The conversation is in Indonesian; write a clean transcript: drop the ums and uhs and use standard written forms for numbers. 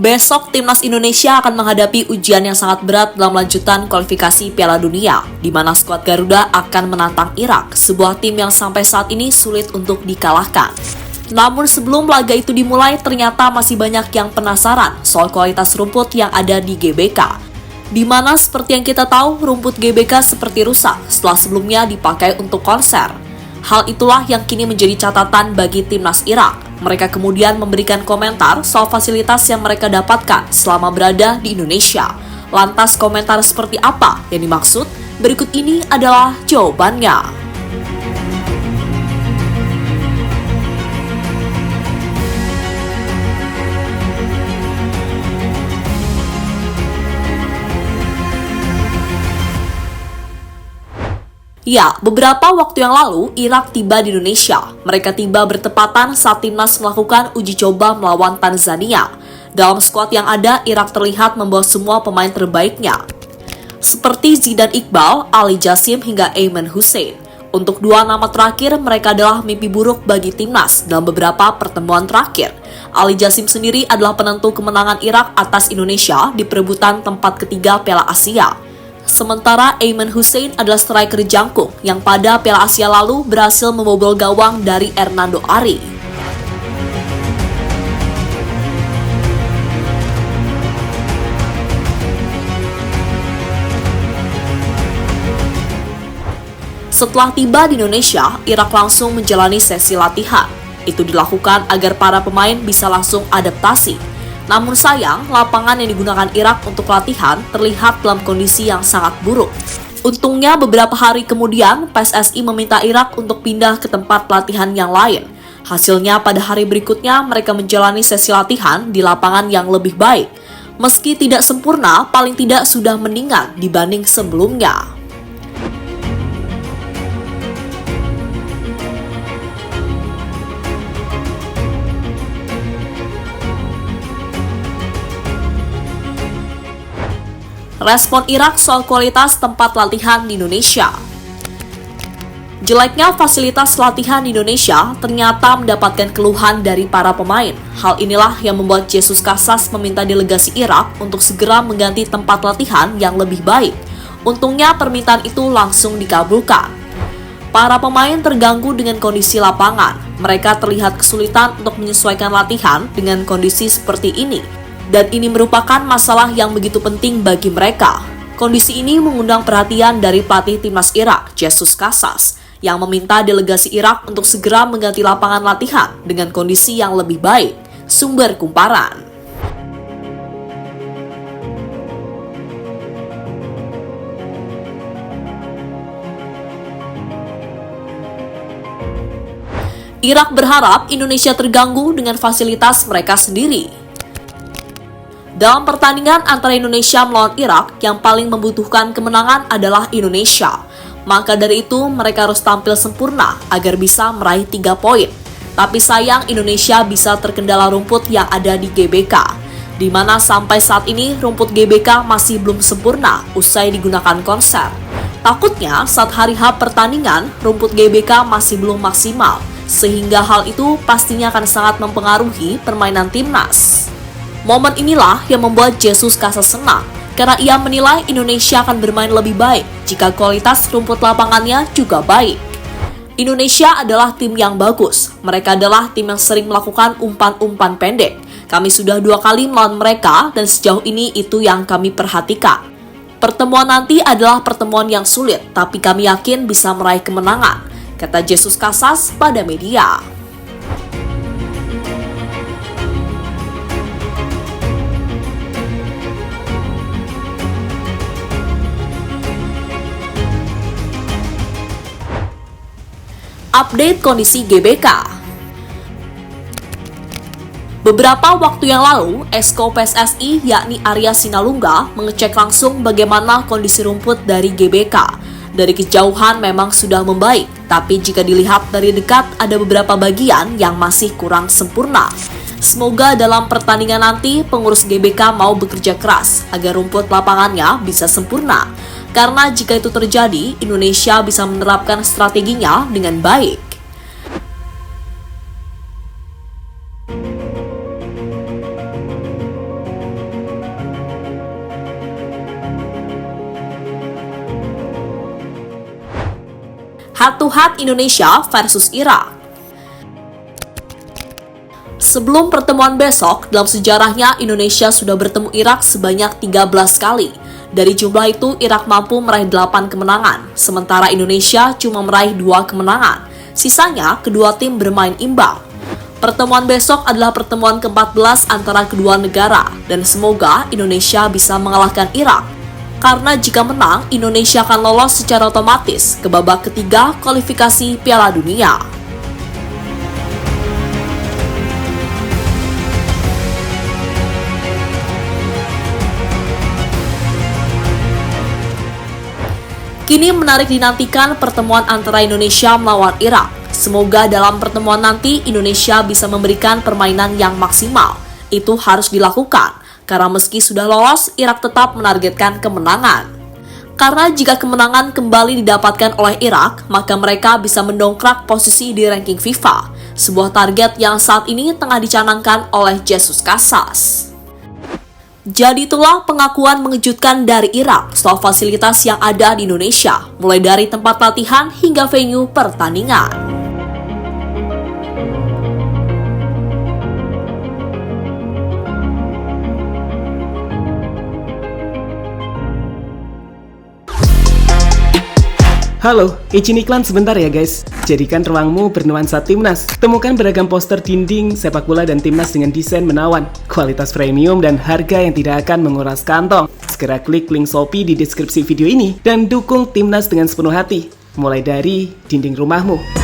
Besok, timnas Indonesia akan menghadapi ujian yang sangat berat dalam lanjutan kualifikasi Piala Dunia, di mana skuad Garuda akan menantang Irak, sebuah tim yang sampai saat ini sulit untuk dikalahkan. Namun sebelum laga itu dimulai, ternyata masih banyak yang penasaran soal kualitas rumput yang ada di GBK. Di mana seperti yang kita tahu, rumput GBK seperti rusak setelah sebelumnya dipakai untuk konser. Hal itulah yang kini menjadi catatan bagi timnas Irak. Mereka kemudian memberikan komentar soal fasilitas yang mereka dapatkan selama berada di Indonesia. Lantas komentar seperti apa yang dimaksud? Berikut ini adalah jawabannya. Ya, beberapa waktu yang lalu, Irak tiba di Indonesia. Mereka tiba bertepatan saat timnas melakukan uji coba melawan Tanzania. Dalam skuad yang ada, Irak terlihat membawa semua pemain terbaiknya, seperti Zidane Iqbal, Ali Jassim, hingga Ayman Hussein. Untuk dua nama terakhir, mereka adalah mimpi buruk bagi timnas dalam beberapa pertemuan terakhir. Ali Jassim sendiri adalah penentu kemenangan Irak atas Indonesia di perebutan tempat ketiga Piala Asia. Sementara Ayman Hussein adalah striker jangkung yang pada Piala Asia lalu berhasil membobol gawang dari Hernando Ari. Setelah tiba di Indonesia, Irak langsung menjalani sesi latihan. Itu dilakukan agar para pemain bisa langsung adaptasi. Namun sayang, lapangan yang digunakan Irak untuk latihan terlihat dalam kondisi yang sangat buruk. Untungnya beberapa hari kemudian, PSSI meminta Irak untuk pindah ke tempat latihan yang lain. Hasilnya pada hari berikutnya mereka menjalani sesi latihan di lapangan yang lebih baik. Meski tidak sempurna, paling tidak sudah mendingan dibanding sebelumnya. Respon Irak soal kualitas tempat latihan di Indonesia. Jeleknya fasilitas latihan di Indonesia ternyata mendapatkan keluhan dari para pemain. Hal inilah yang membuat Jesus Casas meminta delegasi Irak untuk segera mengganti tempat latihan yang lebih baik. Untungnya permintaan itu langsung dikabulkan. Para pemain terganggu dengan kondisi lapangan. Mereka terlihat kesulitan untuk menyesuaikan latihan dengan kondisi seperti ini. Dan ini merupakan masalah yang begitu penting bagi mereka. Kondisi ini mengundang perhatian dari pelatih timnas Irak, Jesus Casas, yang meminta delegasi Irak untuk segera mengganti lapangan latihan dengan kondisi yang lebih baik. Sumber kumparan. Irak berharap Indonesia terganggu dengan fasilitas mereka sendiri. Dalam pertandingan antara Indonesia melawan Irak, yang paling membutuhkan kemenangan adalah Indonesia. Maka dari itu, mereka harus tampil sempurna agar bisa meraih 3 poin. Tapi sayang Indonesia bisa terkendala rumput yang ada di GBK, di mana sampai saat ini rumput GBK masih belum sempurna usai digunakan konser. Takutnya saat hari H pertandingan, rumput GBK masih belum maksimal, sehingga hal itu pastinya akan sangat mempengaruhi permainan timnas. Momen inilah yang membuat Jesus Casas senang, karena ia menilai Indonesia akan bermain lebih baik jika kualitas rumput lapangannya juga baik. Indonesia adalah tim yang bagus. Mereka adalah tim yang sering melakukan umpan-umpan pendek. Kami sudah 2 kali melawan mereka dan sejauh ini itu yang kami perhatikan. Pertemuan nanti adalah pertemuan yang sulit, tapi kami yakin bisa meraih kemenangan, kata Jesus Casas pada media. Update kondisi GBK. Beberapa waktu yang lalu, Esko PSSI yakni Arya Sinalungga mengecek langsung bagaimana kondisi rumput dari GBK. Dari kejauhan memang sudah membaik, tapi jika dilihat dari dekat ada beberapa bagian yang masih kurang sempurna. Semoga dalam pertandingan nanti pengurus GBK mau bekerja keras agar rumput lapangannya bisa sempurna. Karena jika itu terjadi, Indonesia bisa menerapkan strateginya dengan baik. head-to-head Indonesia versus Irak. Sebelum pertemuan besok, dalam sejarahnya Indonesia sudah bertemu Irak sebanyak 13 kali. Dari jumlah itu, Irak mampu meraih 8 kemenangan, sementara Indonesia cuma meraih 2 kemenangan. Sisanya, kedua tim bermain imbang. Pertemuan besok adalah pertemuan ke-14 antara kedua negara, dan semoga Indonesia bisa mengalahkan Irak. Karena jika menang, Indonesia akan lolos secara otomatis ke babak ketiga kualifikasi Piala Dunia. Kini menarik dinantikan pertemuan antara Indonesia melawan Irak. Semoga dalam pertemuan nanti Indonesia bisa memberikan permainan yang maksimal. Itu harus dilakukan, karena meski sudah lolos, Irak tetap menargetkan kemenangan. Karena jika kemenangan kembali didapatkan oleh Irak, maka mereka bisa mendongkrak posisi di ranking FIFA, sebuah target yang saat ini tengah dicanangkan oleh Jesus Casas. Jadi itulah pengakuan mengejutkan dari Irak soal fasilitas yang ada di Indonesia, mulai dari tempat latihan hingga venue pertandingan. Halo, izin iklan sebentar ya guys. Jadikan ruangmu bernuansa timnas. Temukan beragam poster dinding, sepak bola dan timnas dengan desain menawan, kualitas premium dan harga yang tidak akan menguras kantong. Segera klik link Shopee di deskripsi video ini dan dukung timnas dengan sepenuh hati. Mulai dari dinding rumahmu.